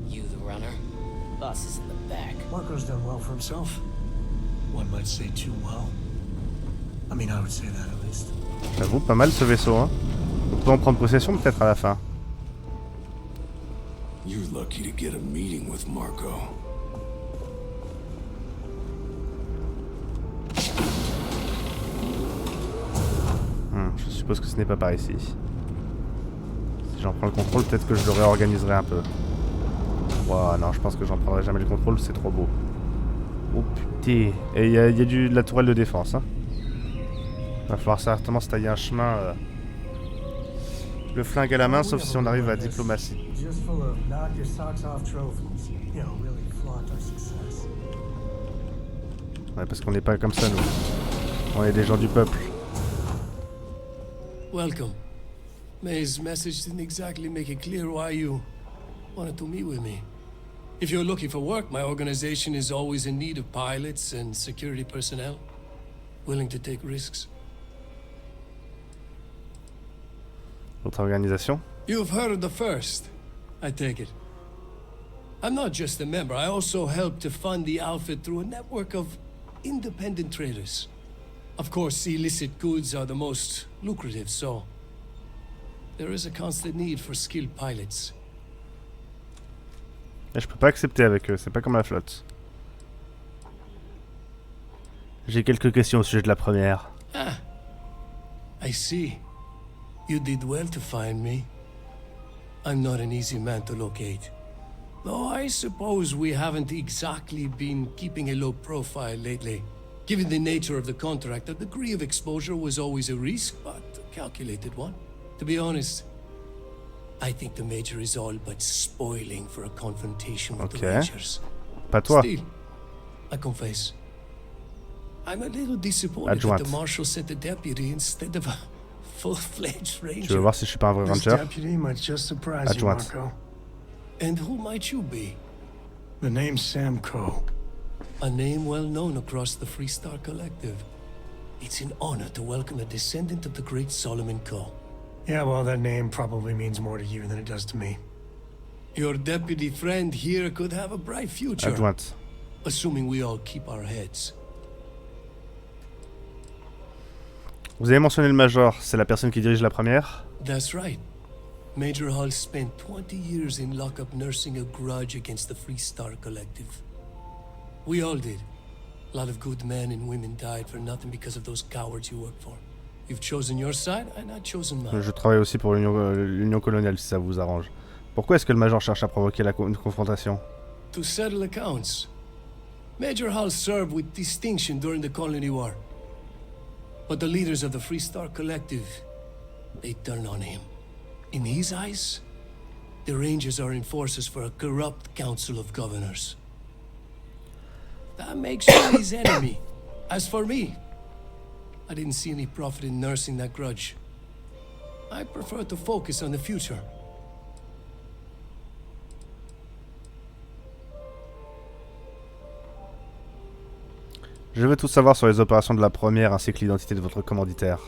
You the runner? Boss is in the back. Marco's done well for himself. One might say too well. I mean, I would say that at least. J'avoue, pas mal ce vaisseau, hein. On peut en prendre possession peut-être à la fin. You're lucky to get a meeting with Marco. Je suppose que ce n'est pas par ici. Si j'en prends le contrôle, peut-être que je le réorganiserai un peu. Ouah, non, je pense que j'en prendrai jamais le contrôle, c'est trop beau. Oh putain. Et il y a de la tourelle de défense. Hein. Va falloir certainement se tailler un chemin. Le flingue à la main, sauf si on arrive à la diplomatie. Ouais, parce qu'on n'est pas comme ça, nous. On est des gens du peuple. Welcome. May's message didn't exactly make it clear why you wanted to meet with me. If you're looking for work, my organization is always in need of pilots and security personnel, willing to take risks. Votre organisation? You've heard of the first, I take it. I'm not just a member, I also help to fund the outfit through a network of independent traders. Of course, illicit goods are the most lucrative, so there is a constant need for skilled pilots. Et je peux pas accepter avec eux, c'est pas comme la flotte. J'ai quelques questions au sujet de la première. Ah, I see. You did well to find me. I'm not an easy man to locate. Though I suppose we haven't exactly been keeping a low profile lately. Given the nature of the contract, a degree of exposure was always a risk, but a calculated one. To be honest, I think the Major is all but spoiling for a confrontation with the Rangers. Pas toi. Still, I confess, I'm a little disappointed that the Marshal sent a deputy instead of a full-fledged Ranger. Tu veux voir si je suis pas un vrai Ranger? Adjointe. And who might you be? The name's Sam Coe. A name well known across the Freestar Collective. It's an honor to welcome a descendant of the great Solomon Coe. Yeah, well, that name probably means more to you than it does to me. Your deputy friend here could have a bright future. Adjointe. Assuming we all keep our heads. Vous avez mentionné le Major, c'est la personne qui dirige la première? That's right. Major Hull spent 20 years in lockup nursing a grudge against the Freestar Collective. We all did. A lot of good men and women died for nothing because of those cowards you work for. You've chosen your side, and I've chosen mine. Je travaille aussi pour l'Union coloniale, si ça vous arrange. Pourquoi est-ce que le Major cherche à provoquer une confrontation? To settle accounts. Major Hull served with distinction during the Colony War. But the leaders of the Freestar Collective, they turn on him. In his eyes, the Rangers are enforcers for a corrupt Council of Governors. That makes you his enemy. As for me, I didn't see any profit in nursing that grudge. I prefer to focus on the future. Je veux tout savoir sur les opérations de la première ainsi que l'identité de votre commanditaire.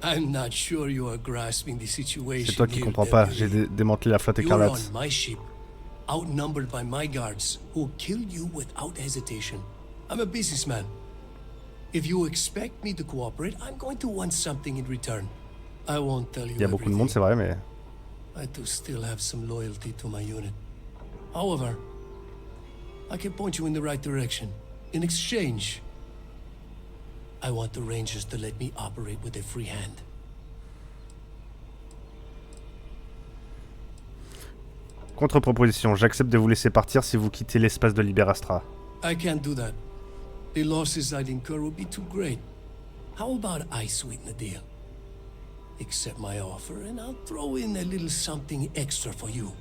I'm not sure you are grasping the situation. C'est toi qui comprends pas, j'ai démantelé la flotte écarlate. You're on my ship, outnumbered by my guards, who will kill you without hesitation. I'm a businessman. If you expect me to cooperate, I'm going to want something in return. I won't tell you Il y a beaucoup de monde, c'est vrai, mais... I do still have some loyalty to my unit. However, I can point you in the right direction. In exchange, I want the Rangers to let me operate with a free hand. Contre-proposition, j'accepte de vous laisser partir si vous quittez l'espace de Liber Astra. I can't do that. The losses I'd incur would be too great. How about I sweeten the deal? Accept my offer and I'll throw in a little something extra for you.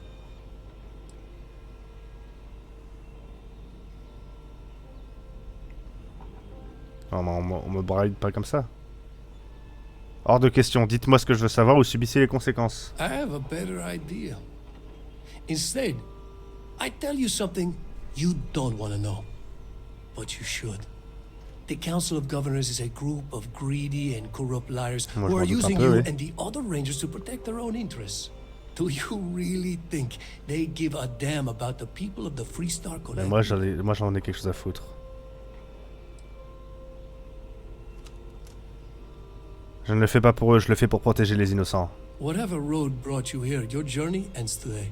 Oh, on me bride pas comme ça. Hors de question, dites-moi ce que je veux savoir ou subissez les conséquences. I have a better idea. Instead, I tell you something you don't want to know. But you should. The Council of Governors is a group of greedy and corrupt liars who are using you and the other Rangers to protect their own interests. Do you really think they give a damn about the people of the Free Star Collective? Moi j'en ai quelque chose à foutre. Je ne le fais pas pour eux, je le fais pour protéger les innocents. Whatever road brought you here, your journey ends today.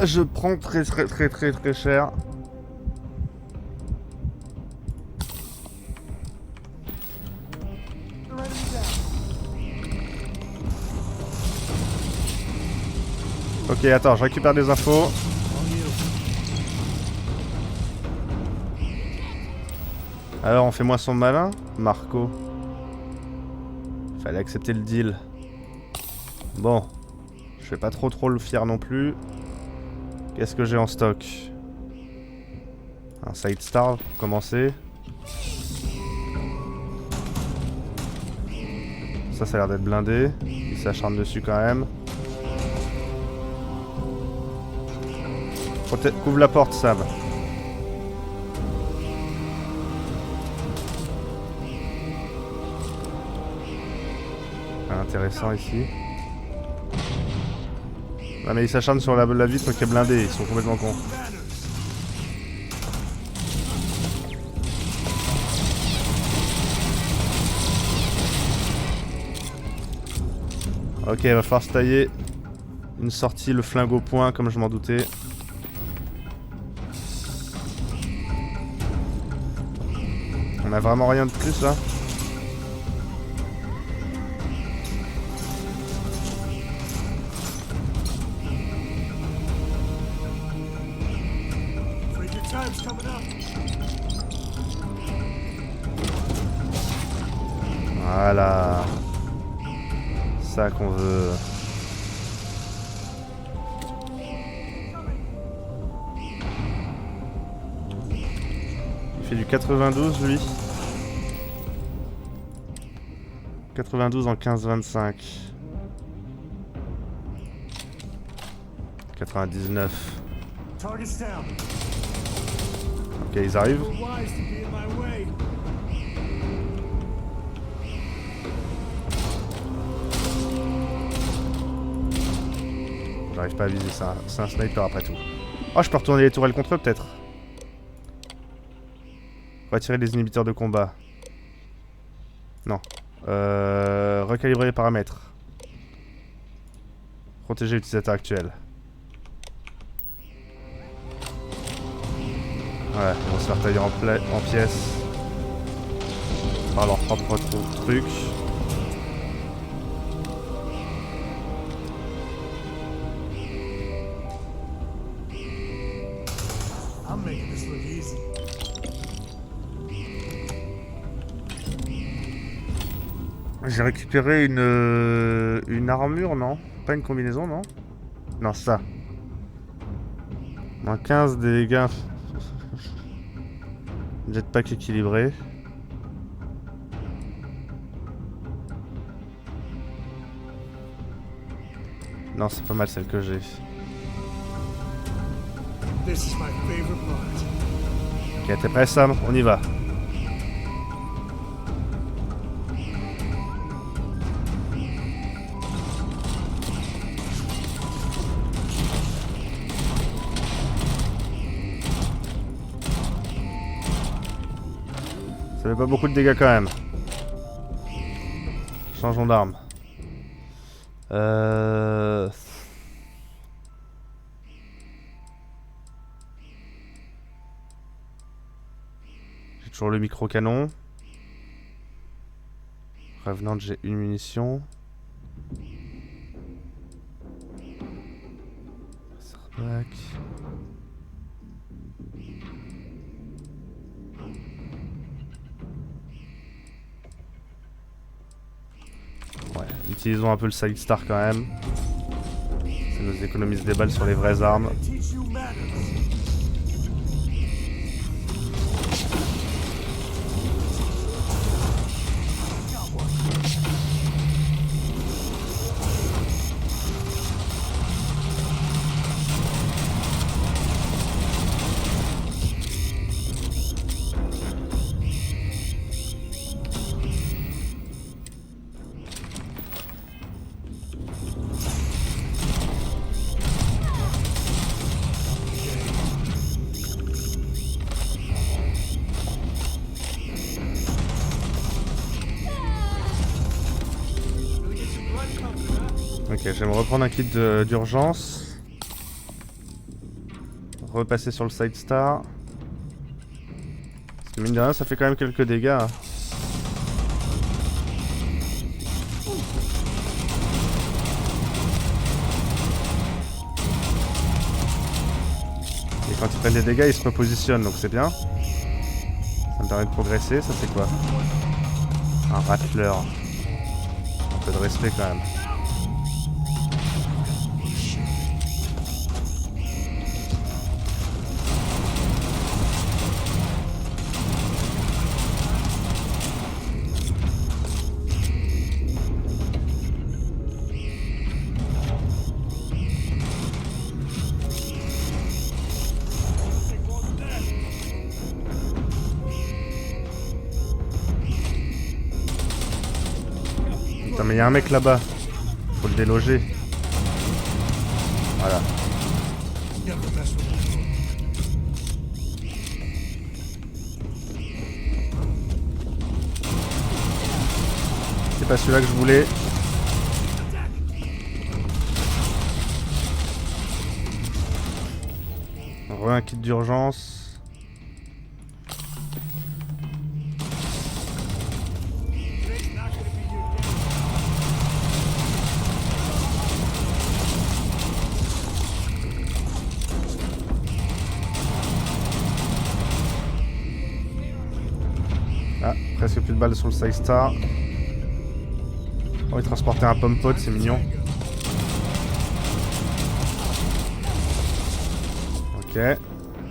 Je prends très cher. Ok, attends, je récupère des infos. Alors, on fait moins son malin, Marco. Fallait accepter le deal. Bon, je vais pas trop le fier non plus. Qu'est-ce que j'ai en stock? Un side star pour commencer. Ça a l'air d'être blindé. Il s'acharne dessus quand même. Couvre la porte, Sam. Intéressant ici. Ah mais ils s'acharnent sur la vitre qui est blindée, ils sont complètement cons. Ok, il va falloir se tailler une sortie, le flingue au poing comme je m'en doutais. On a vraiment rien de plus là. Voilà. Ça qu'on veut. Il fait du 92 lui. 92 en 15-25. 99. Ok, ils arrivent. J'arrive pas à viser ça. C'est un sniper après tout. Oh, je peux retourner les tourelles contre eux peut-être. Retirer les inhibiteurs de combat. Non. Recalibrer les paramètres. Protéger l'utilisateur actuel. Ouais, ils vont se faire tailler en pièces par leur propre truc. J'ai récupéré une armure, non? Pas une combinaison, non? Non, ça. Moins 15 des dégâts. Jetpack équilibré. Non, c'est pas mal celle que j'ai. Ok, t'es prêt Sam? On y va. Ça fait pas beaucoup de dégâts quand même. Changeons d'arme. J'ai toujours le micro-canon. Revenant, j'ai une munition. Serbac. Ouais, utilisons un peu le side star quand même. Ça nous économise des balles sur les vraies armes. Ok, je vais me reprendre un kit d'urgence. Repasser sur le side star. Parce que mine de rien, ça fait quand même quelques dégâts. Hein. Et quand ils prennent des dégâts, ils se repositionnent, donc c'est bien. Ça me permet de progresser. Ça, c'est quoi? Un rattleur. Un peu de respect quand même. Putain, mais il y a un mec là-bas. Faut le déloger. Voilà. C'est pas celui-là que je voulais. Un kit d'urgence. Ah, presque plus de balles sur le side star. Oh, il transportait un pomme pot, c'est mignon. Ok.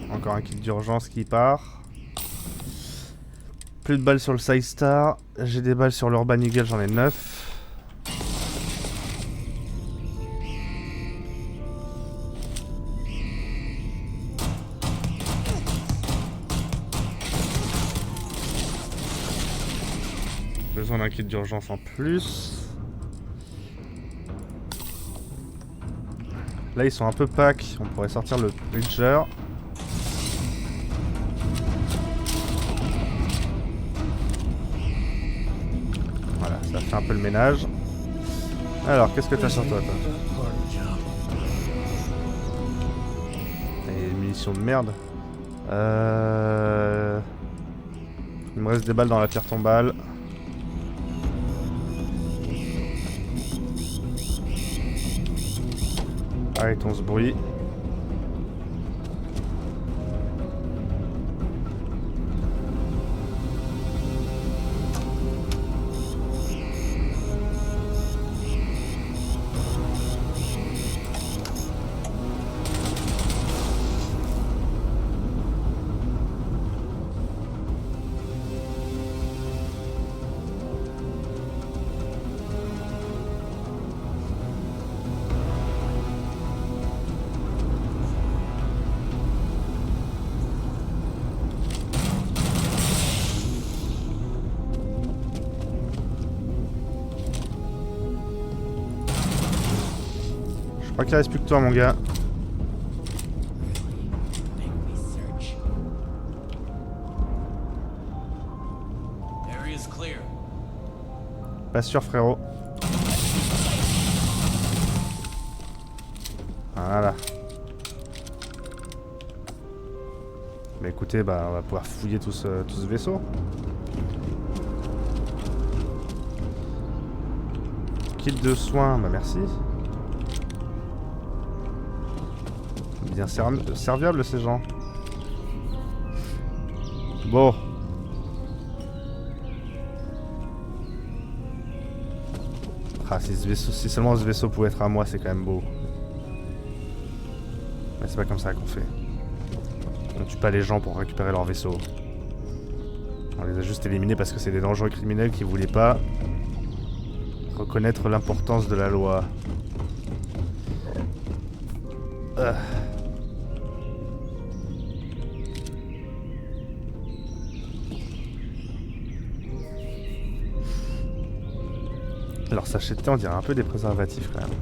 Encore un kit d'urgence qui part. Plus de balles sur le side star. J'ai des balles sur l'Urban Eagle, j'en ai 9. Besoin d'un kit d'urgence en plus. Là ils sont un peu pack, on pourrait sortir le Bridger. Voilà, ça fait un peu le ménage. Alors, qu'est-ce que t'as sur toi, Et munitions de merde. Il me reste des balles dans la pierre tombale. Arrêtons ce bruit. Je crois qu'il reste plus que toi, mon gars. is clear. Pas sûr, frérot. Voilà. Bah écoutez, bah on va pouvoir fouiller tout ce vaisseau. Kit de soins, bah merci. Bien serviable ces gens. Bon. Ah, si seulement ce vaisseau pouvait être à moi, c'est quand même beau. Mais c'est pas comme ça qu'on fait. On tue pas les gens pour récupérer leur vaisseau. On les a juste éliminés parce que c'est des dangereux criminels qui voulaient pas reconnaître l'importance de la loi. Alors sachet de thé, on dirait un peu des préservatifs quand même.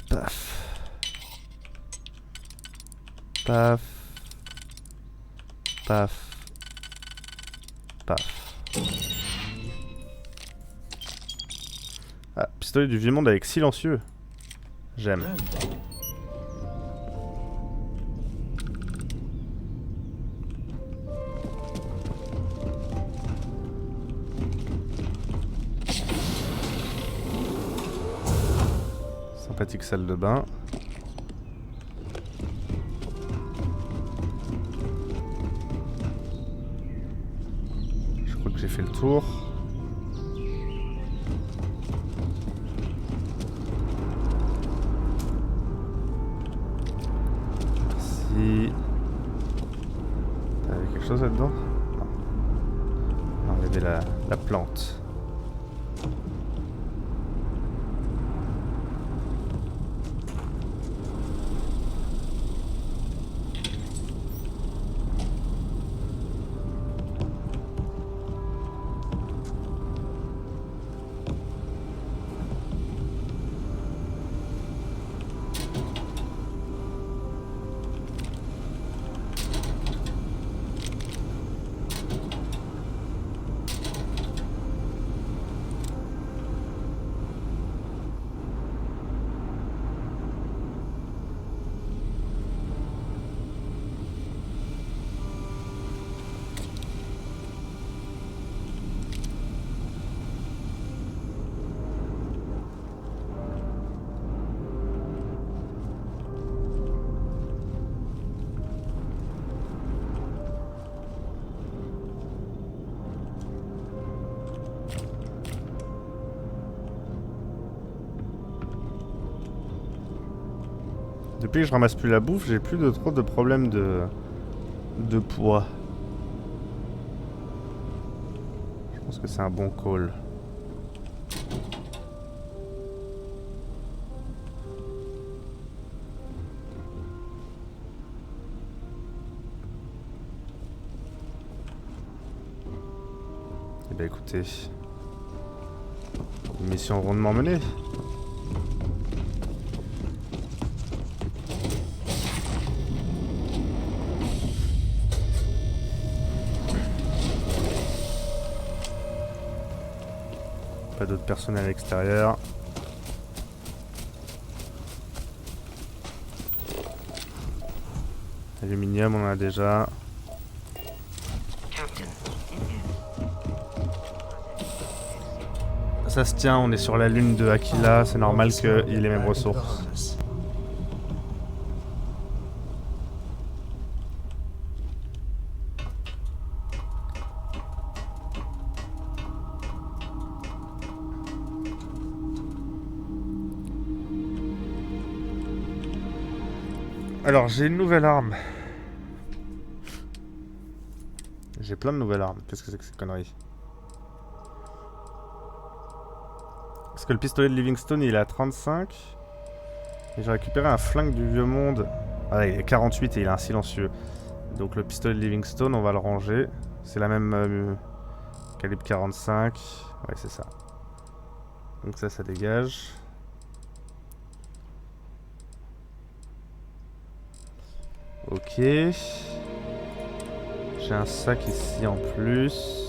Paf. Paf. Paf. Paf. Ah, pistolet du vieux monde avec silencieux. J'aime. Sympathique salle de bain. Je crois que j'ai fait le tour. Merci. T'avais quelque chose là-dedans? Non. Non, il y avait la plante. Depuis que je ramasse plus la bouffe, j'ai plus trop de problèmes de poids. Je pense que c'est un bon call. Eh bien écoutez, mission rondement menée. Pas d'autres personnel à l'extérieur. Aluminium, on en a déjà. Ça se tient, on est sur la lune de Aquila, c'est normal qu'il y ait les mêmes ressources. Alors, j'ai une nouvelle arme. J'ai plein de nouvelles armes. Qu'est-ce que c'est que cette connerie? Parce que le pistolet de Livingstone, il est à 35. J'ai récupéré un flingue du vieux monde. Ah, il est 48 et il est un silencieux. Donc le pistolet de Livingstone, on va le ranger. C'est la même calibre 45. Ouais, c'est ça. Donc ça dégage. Ok. J'ai un sac ici en plus.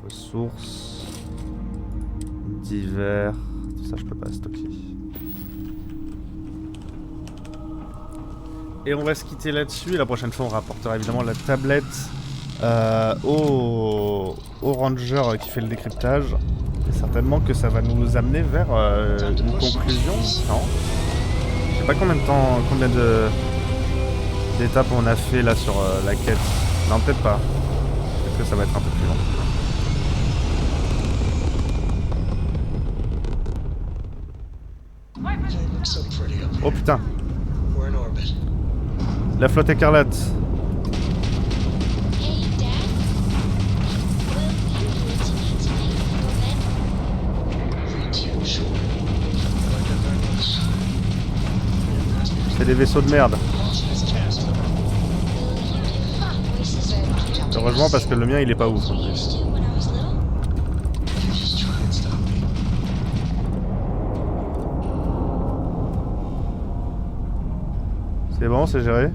Ressources. Divers. Tout ça je peux pas stocker. Et on va se quitter là-dessus. La prochaine fois on rapportera évidemment la tablette au ranger qui fait le décryptage. Et certainement que ça va nous amener vers une conclusion. Non. Je sais pas combien de temps, combien d'étapes on a fait là sur la quête. Non, peut-être pas. Peut-être que ça va être un peu plus long. Oh putain. La flotte écarlate. C'est des vaisseaux de merde. Heureusement parce que le mien il est pas ouf. C'est bon, c'est géré.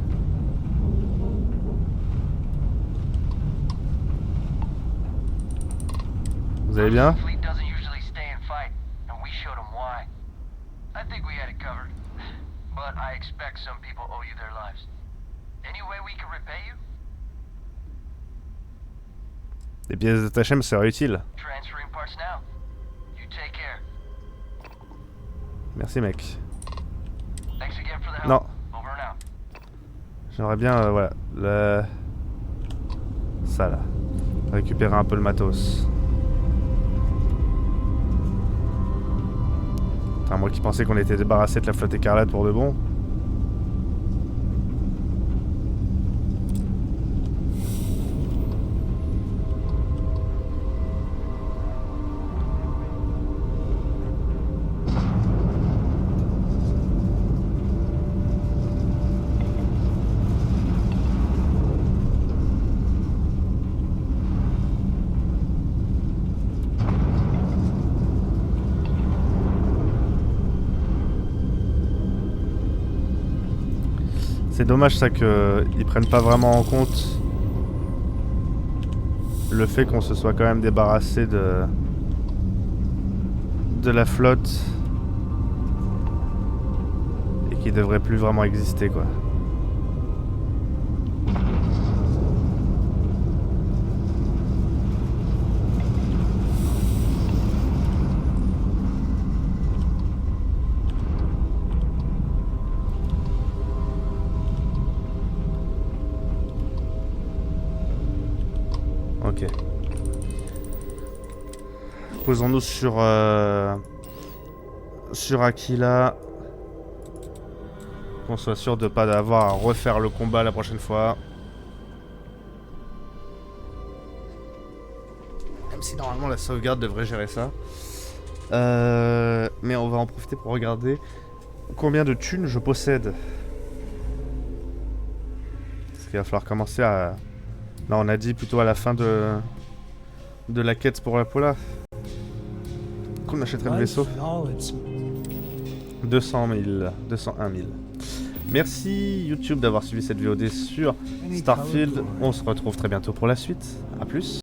Vous allez bien? Des pièces détachées me seraient utiles. Merci mec. Non. J'aimerais bien, voilà, ça là. Récupérer un peu le matos. Enfin, moi qui pensais qu'on était débarrassé de la flotte écarlate pour de bon. C'est dommage ça qu'ils prennent pas vraiment en compte le fait qu'on se soit quand même débarrassé de la flotte et qui devrait plus vraiment exister quoi. Ok. Posons-nous sur Aquila. Qu'on soit sûr de pas avoir à refaire le combat la prochaine fois. Même si normalement la sauvegarde devrait gérer ça. Mais on va en profiter pour regarder combien de thunes je possède. Parce qu'il va falloir commencer à... Non, on a dit plutôt à la fin de la quête pour la Pola qu'on achèterait le vaisseau. 200 000, 201 000. Merci YouTube d'avoir suivi cette VOD sur Starfield. On se retrouve très bientôt pour la suite. A plus.